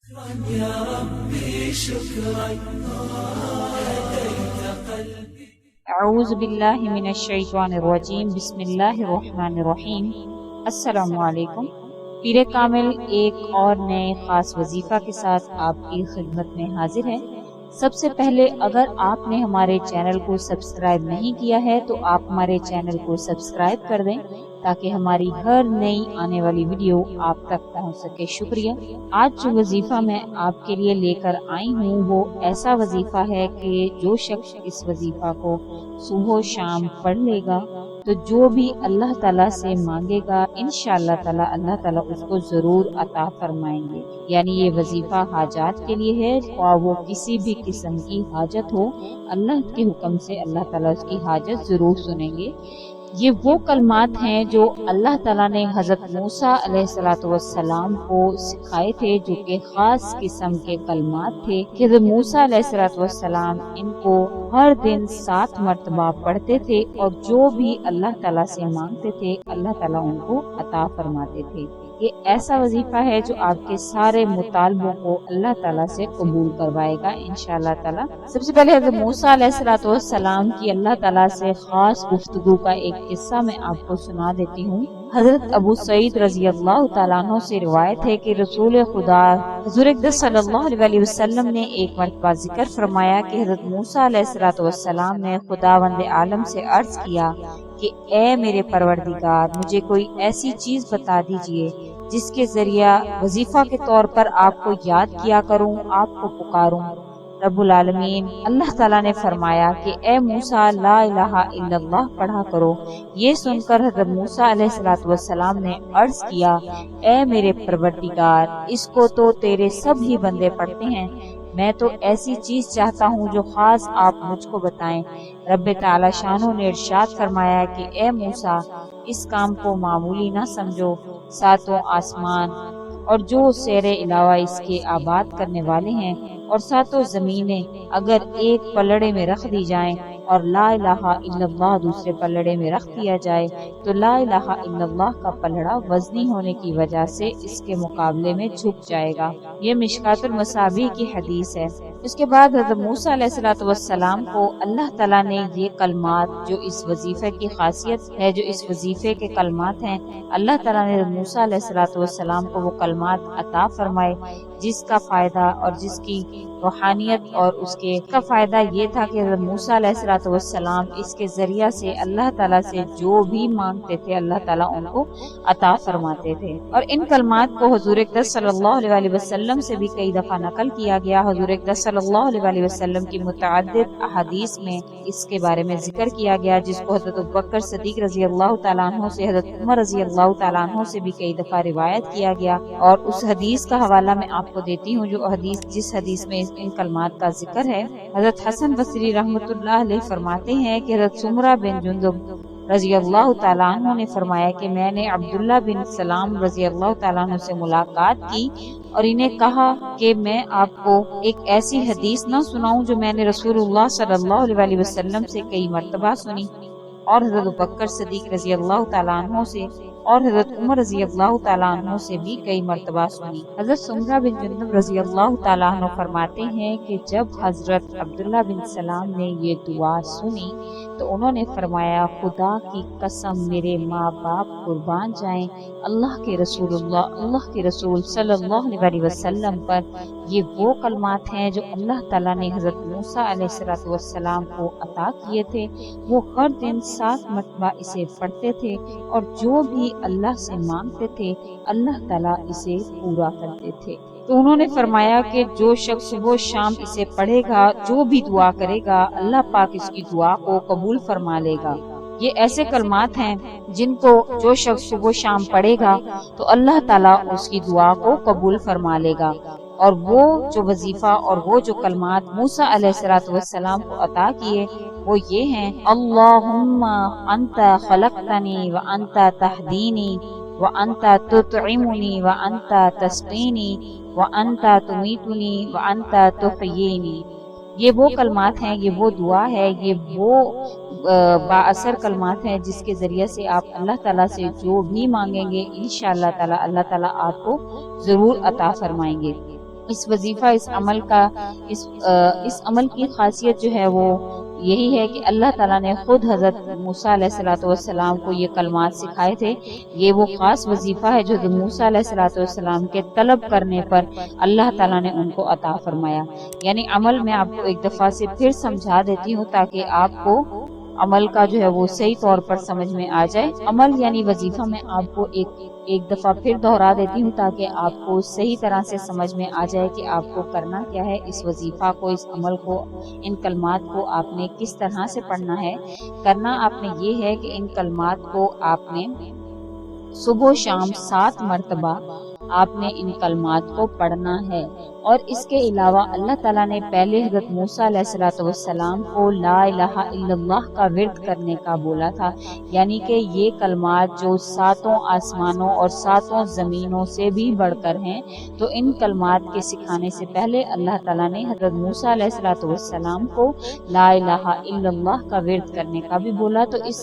يا ربي شكرا هديت قلبي. اعوذ باللہ من الشیطان الرجیم، بسم اللہ الرحمن الرحیم۔ السلام علیکم۔ پیر کامل ایک اور نئے خاص وظیفہ کے ساتھ آپ کی خدمت میں حاضر ہے۔ سب سے پہلے اگر آپ نے ہمارے چینل کو سبسکرائب نہیں کیا ہے تو آپ ہمارے چینل کو سبسکرائب کر دیں تاکہ ہماری ہر نئی آنے والی ویڈیو آپ تک پہنچ سکے۔ شکریہ۔ آج جو وظیفہ میں آپ کے لیے لے کر آئی ہوں وہ ایسا وظیفہ ہے کہ جو شخص اس وظیفہ کو صبح و شام پڑھ لے گا تو جو بھی اللہ تعالیٰ سے مانگے گا انشاءاللہ تعالیٰ اللہ تعالیٰ اس کو ضرور عطا فرمائیں گے۔ یعنی یہ وظیفہ حاجات کے لیے ہے، خواہ وہ کسی بھی قسم کی حاجت ہو، اللہ کے حکم سے اللہ تعالیٰ اس کی حاجت ضرور سنیں گے۔ یہ وہ کلمات ہیں جو اللہ تعالیٰ نے حضرت موسیٰ علیہ السلام کو سکھائے تھے، جو کہ خاص قسم کے کلمات تھے کہ حضرت موسیٰ علیہ السلام ان کو ہر دن 7 مرتبہ پڑھتے تھے اور جو بھی اللہ تعالیٰ سے مانگتے تھے اللہ تعالیٰ ان کو عطا فرماتے تھے۔ یہ ایسا وظیفہ ہے جو آپ کے سارے مطالبوں کو اللہ تعالیٰ سے قبول کروائے گا انشاءاللہ تعالیٰ۔ سب سے پہلے حضرت موسیٰ علیہ السلام کی اللہ تعالیٰ سے خاص گفتگو کا ایک قصہ میں آپ کو سنا دیتی ہوں۔ حضرت ابو سعید رضی اللہ تعالیٰ عنہ سے روایت ہے کہ رسول خدا حضور اقدس صلی اللہ علیہ وسلم نے ایک مرتبہ ذکر فرمایا کہ حضرت موسیٰ علیہ السلام نے خداوند عالم سے عرض کیا کہ اے میرے پروردگار، مجھے کوئی ایسی چیز بتا دیجئے جس کے ذریعہ وظیفہ کے طور پر آپ کو یاد کیا کروں، آپ کو پکاروں۔ رب العالمین اللہ تعالیٰ نے فرمایا کہ اے موسیٰ لا الہ الا اللہ پڑھا کرو۔ یہ سن کر حضرت موسیٰ علیہ السلام نے عرض کیا اے میرے پروردگار، اس کو تو تیرے سب ہی بندے پڑھتے ہیں، میں تو ایسی چیز چاہتا ہوں جو خاص آپ مجھ کو بتائیں۔ رب تعالی شانہ نے ارشاد فرمایا کہ اے موسیٰ، اس کام کو معمولی نہ سمجھو، 7 آسمان اور جو سیر علاوہ اس کے آباد کرنے والے ہیں اور 7 زمینیں اگر ایک پلڑے میں رکھ دی جائیں اور لا الہ الا اللہ دوسرے پلڑے میں رکھ دیا جائے تو لا الہ الا اللہ کا پلڑا وزنی ہونے کی وجہ سے اس کے مقابلے میں جھک جائے گا۔ یہ مشکات المصابیح کی حدیث ہے۔ اس کے بعد حضرت موسیٰ علیہ السلام کو اللہ تعالیٰ نے یہ کلمات جو اس وظیفے کی خاصیت ہے، جو اس وظیفے کے کلمات ہیں، اللہ تعالیٰ نے حضرت موسیٰ علیہ السلام کو وہ کلمات عطا فرمائے جس کا فائدہ اور جس کی روحانیت اور اس کا فائدہ یہ تھا کہ حضرت موسیٰ علیہ السلام اس کے ذریعہ سے اللہ تعالیٰ سے جو بھی مانگتے تھے اللہ تعالیٰ ان کو عطا فرماتے تھے۔ اور ان کلمات کو حضور اقدس صلی اللہ علیہ وسلم سے بھی کئی دفعہ نقل کیا گیا۔ حضور اقدس صلی اللہ علیہ وسلم کی متعدد احادیث میں اس کے بارے میں ذکر کیا گیا، جس کو حضرت ابوبکر صدیق رضی اللہ تعالیٰ عنہ سے، حضرت عمر رضی اللہ تعالیٰ عنہ سے بھی کئی دفعہ روایت کیا گیا۔ اور اس حدیث کا حوالہ میں آپ کو دیتی ہوں جس حدیث میں ان کلمات کا ذکر ہے۔ حضرت حسن بصری رحمۃ اللہ علیہ فرماتے ہیں کہ حضرت سمرہ بن جندب رضی اللہ تعالیٰ عنہ نے فرمایا کہ میں نے عبداللہ بن سلام رضی اللہ تعالیٰ عنہ سے ملاقات کی اور انہیں کہا کہ میں آپ کو ایک ایسی حدیث نہ سناؤں جو میں نے رسول اللہ صلی اللہ علیہ وسلم سے کئی مرتبہ سنی اور حضرت ابوبکر صدیق رضی اللہ تعالیٰ عنہ سے اور حضرت عمر رضی اللہ تعالیٰ عنہ سے بھی کئی مرتبہ سنی۔ حضرت سمرہ بن جندب رضی اللہ تعالیٰ عنہ فرماتے ہیں کہ جب حضرت عبداللہ بن سلام نے یہ دعا سنی تو انہوں نے فرمایا خدا کی قسم میرے ماں باپ قربان جائیں، اللہ کے رسول صلی اللہ علیہ وسلم پر یہ وہ کلمات ہیں جو اللہ تعالیٰ نے حضرت موسیٰ علیہ السلام کو عطا کیے تھے۔ وہ ہر دن 7 مرتبہ اسے پڑھتے تھے اور جو بھی اللہ سے مانگتے تھے اللہ تعالیٰ اسے پورا کرتے تھے۔ تو انہوں نے فرمایا کہ جو شخص صبح و شام اسے پڑھے گا، جو بھی دعا کرے گا اللہ پاک اس کی دعا کو قبول فرما لے گا۔ یہ ایسے کلمات ہیں جن کو جو شخص صبح و شام پڑھے گا تو اللہ تعالیٰ اس کی دعا کو قبول فرما لے گا۔ اور وہ جو وظیفہ اور وہ جو کلمات موسیٰ علیہ السلام کو عطا کیے وہ یہ ہیں اللہم انت خلقتنی وانت تہدینی وانت تطعمنی وانت تسقینی وانت تمیتنی وانت تحیینی۔ یہ وہ کلمات ہیں، یہ وہ دعا ہے، یہ وہ با اثر کلمات ہیں جس کے ذریعے سے آپ اللہ تعالیٰ سے جو بھی مانگیں گے انشاءاللہ تعالیٰ اللہ تعالیٰ آپ کو ضرور عطا فرمائیں گے۔ اس وظیفہ اس عمل کی خاصیت جو ہے وہ یہی ہے کہ اللہ تعالیٰ نے خود حضرت موسیٰ علیہ السلام کو یہ کلمات سکھائے تھے۔ یہ وہ خاص وظیفہ ہے جو حضرت موسیٰ علیہ السلام کے طلب کرنے پر اللہ تعالیٰ نے ان کو عطا فرمایا۔ یعنی عمل میں آپ کو ایک دفعہ سے پھر سمجھا دیتی ہوں تاکہ آپ کو عمل کا جو ہے وہ صحیح طور پر سمجھ میں آ جائے۔ عمل یعنی وظیفہ میں آپ کو ایک دفعہ پھر دہرا دیتی ہوں تاکہ آپ کو صحیح طرح سے سمجھ میں آ جائے کہ آپ کو کرنا کیا ہے۔ اس وظیفہ کو، اس عمل کو، ان کلمات کو آپ نے کس طرح سے پڑھنا ہے۔ کرنا آپ نے یہ ہے کہ ان کلمات کو آپ نے صبح و شام 7 مرتبہ آپ نے ان کلمات کو پڑھنا ہے۔ اور اس کے علاوہ اللہ تعالیٰ نے پہلے حضرت موسیٰ علیہ السلام کو لا الہ الا اللہ کا ورد کرنے کا بولا تھا، یعنی کہ یہ کلمات جو 7 آسمانوں اور 7 زمینوں سے بھی بڑھ کر ہیں، تو ان کلمات کے سکھانے سے پہلے اللہ تعالیٰ نے حضرت موسیٰ علیہ السلام کو لا الہ الا اللہ کا ورد کرنے کا بھی بولا۔ تو اس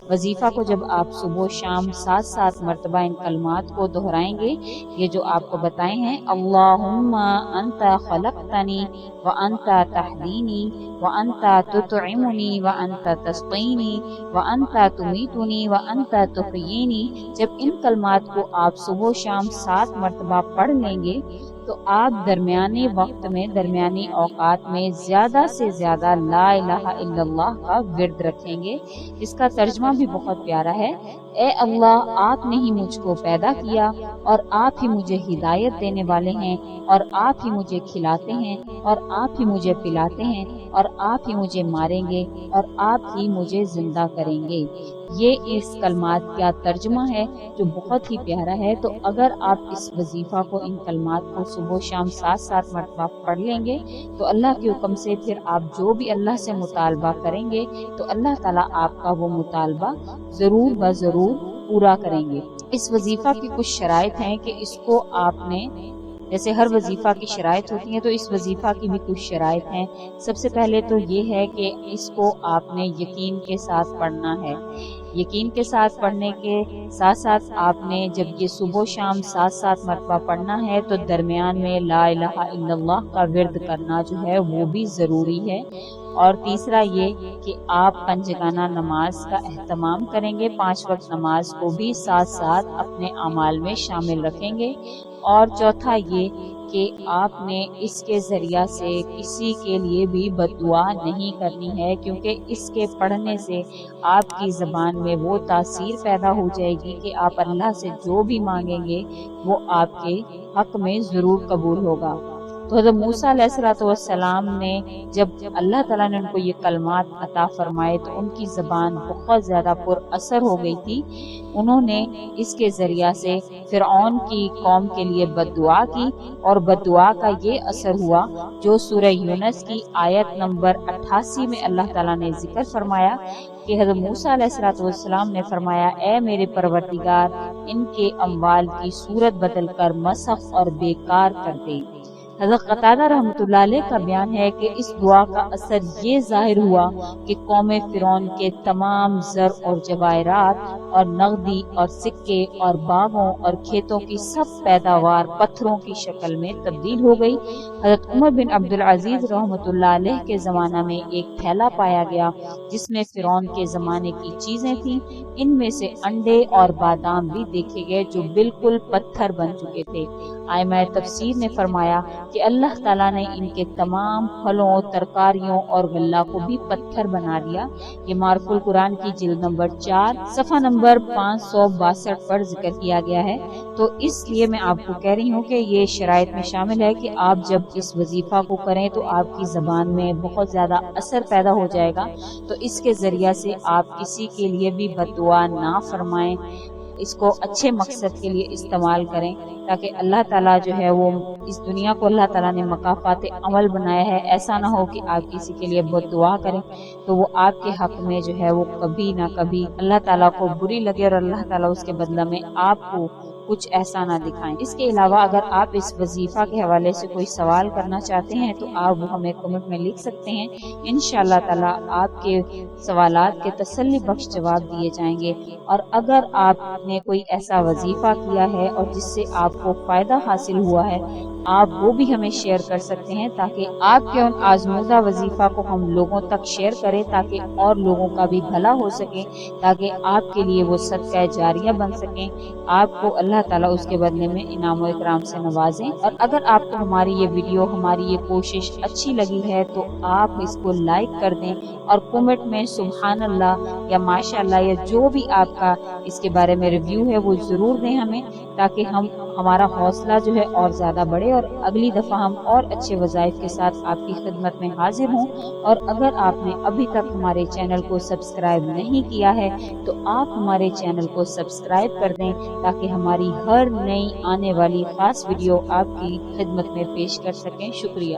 وظیفہ کو جب آپ صبح و شام 7 مرتبہ ان کلمات کو دہرائیں گے، یہ جو آپ کو بتائے ہیں، اللہم انت خلقتنی وانت تہدینی وانت تطعمنی وانت تسقینی وانت تمیتنی وانت تحیینی، جب ان کلمات کو آپ صبح و شام 7 مرتبہ پڑھ لیں گے تو آپ درمیانی وقت میں، درمیانی اوقات میں زیادہ سے زیادہ لا الہ الا اللہ کا ورد رکھیں گے۔ اس کا ترجمہ بھی بہت پیارا ہے۔ اے اللہ، آپ نے ہی مجھ کو پیدا کیا اور آپ ہی مجھے ہدایت دینے والے ہیں، اور آپ ہی مجھے کھلاتے ہیں، اور آپ ہی مجھے پلاتے ہیں، اور آپ ہی مجھے ماریں گے، اور آپ ہی مجھے زندہ کریں گے۔ یہ اس کلمات کا ترجمہ ہے جو بہت ہی پیارا ہے۔ تو اگر آپ اس وظیفہ کو، ان کلمات کو صبح و شام 7 مرتبہ پڑھ لیں گے تو اللہ کے حکم سے پھر آپ جو بھی اللہ سے مطالبہ کریں گے تو اللہ تعالیٰ آپ کا وہ مطالبہ ضرور بضرور پورا کریں گے۔ اس وظیفہ کی کچھ شرائط ہیں کہ اس کو آپ نے، جیسے ہر وظیفہ کی شرائط ہوتی ہیں تو اس وظیفہ کی بھی کچھ شرائط ہیں۔ سب سے پہلے تو یہ ہے کہ اس کو آپ نے یقین کے ساتھ پڑھنا ہے۔ یقین کے ساتھ پڑھنے کے ساتھ ساتھ آپ نے جب یہ صبح و شام 7 مرتبہ پڑھنا ہے تو درمیان میں لا الہ الا اللہ کا ورد کرنا جو ہے وہ بھی ضروری ہے۔ اور تیسرا یہ کہ آپ پنجگانہ نماز کا اہتمام کریں گے، 5 وقت نماز کو بھی ساتھ ساتھ اپنے اعمال میں شامل رکھیں گے۔ اور چوتھا یہ کہ آپ نے اس کے ذریعہ سے کسی کے لیے بھی بد دعا نہیں کرنی ہے، کیونکہ اس کے پڑھنے سے آپ کی زبان میں وہ تاثیر پیدا ہو جائے گی کہ آپ اللہ سے جو بھی مانگیں گے وہ آپ کے حق میں ضرور قبول ہوگا۔ تو حضرت موسیٰ علیہ السلام نے جب اللہ تعالیٰ نے ان کو یہ کلمات عطا فرمائے تو ان کی زبان بہت زیادہ پر اثر ہو گئی تھی۔ انہوں نے اس کے ذریعہ سے فرعون کی قوم کے لیے بد دعا کی، اور بد دعا کا یہ اثر ہوا جو سورہ یونس کی آیت نمبر 88 میں اللہ تعالیٰ نے ذکر فرمایا کہ حضرت موسیٰ علیہ السلام نے فرمایا، اے میرے پروردگار، ان کے اموال کی صورت بدل کر مسخ اور بیکار کر دے۔ حضرت قتادہ رحمۃ اللہ علیہ کا بیان ہے کہ اس دعا کا اثر یہ ظاہر ہوا کہ قوم فرعون کے تمام زر اور جواہرات اور نقدی اور سکے اور باغوں اور کھیتوں کی سب پیداوار پتھروں کی شکل میں تبدیل ہو گئی۔ حضرت عمر بن عبد العزیز رحمۃ اللہ علیہ کے زمانہ میں ایک تھیلا پایا گیا جس میں فرعون کے زمانے کی چیزیں تھیں۔ ان میں سے انڈے اور بادام بھی دیکھے گئے جو بالکل پتھر بن چکے تھے۔ ائمہ تفسیر نے فرمایا کہ اللہ تعالیٰ نے ان کے تمام پھلوں، ترکاریوں اور غلہ کو بھی پتھر بنا دیا۔ یہ معرف القرآن کی جلد نمبر 4 صفحہ نمبر 562 پر ذکر کیا گیا ہے۔ تو اس لیے میں آپ کو کہہ رہی ہوں کہ یہ شرائط میں شامل ہے کہ آپ جب اس وظیفہ کو کریں تو آپ کی زبان میں بہت زیادہ اثر پیدا ہو جائے گا، تو اس کے ذریعہ سے آپ کسی کے لیے بھی بد دعا نہ فرمائیں، اس کو اچھے مقصد کے لیے استعمال کریں تاکہ اللہ تعالیٰ جو ہے وہ اس دنیا کو اللہ تعالیٰ نے مکافات عمل بنایا ہے۔ ایسا نہ ہو کہ آپ کسی کے لیے بد دعا کریں تو وہ آپ کے حق میں جو ہے وہ کبھی نہ کبھی اللہ تعالیٰ کو بری لگے اور اللہ تعالیٰ اس کے بدلہ میں آپ کو کچھ ایسا نہ دکھائیں۔ اس کے علاوہ اگر آپ اس وظیفہ کے حوالے سے کوئی سوال کرنا چاہتے ہیں تو آپ وہ ہمیں کمنٹ میں لکھ سکتے ہیں۔ انشاءاللہ تعالیٰ آپ کے سوالات کے تسلی بخش جواب دیے جائیں گے۔ اور اگر آپ نے کوئی ایسا وظیفہ کیا ہے اور جس سے آپ کو فائدہ حاصل ہوا ہے آپ وہ بھی ہمیں شیئر کر سکتے ہیں تاکہ آپ کے ان آزمودہ وظیفہ کو ہم لوگوں تک شیئر کریں، تاکہ اور لوگوں کا بھی بھلا ہو سکے، تاکہ آپ کے لیے وہ صدقہ جاریہ بن سکیں، آپ کو اللہ تعالیٰ اس کے بدلے میں انعام و اکرام سے نوازیں۔ اور اگر آپ کو ہماری یہ ویڈیو، ہماری یہ کوشش اچھی لگی ہے تو آپ اس کو لائک کر دیں اور کومنٹ میں سبحان اللہ یا ماشاء اللہ یا جو بھی آپ کا اس کے بارے میں ریویو ہے وہ ضرور دیں ہمیں، تاکہ ہمارا حوصلہ جو ہے اور زیادہ بڑھے اور اگلی دفعہ ہم اور اچھے وظائف کے ساتھ آپ کی خدمت میں حاضر ہوں۔ اور اگر آپ نے ابھی تک ہمارے چینل کو سبسکرائب نہیں کیا ہے تو آپ ہمارے چینل کو سبسکرائب کر دیں تاکہ ہماری ہر نئی آنے والی خاص ویڈیو آپ کی خدمت میں پیش کر سکیں۔ شکریہ۔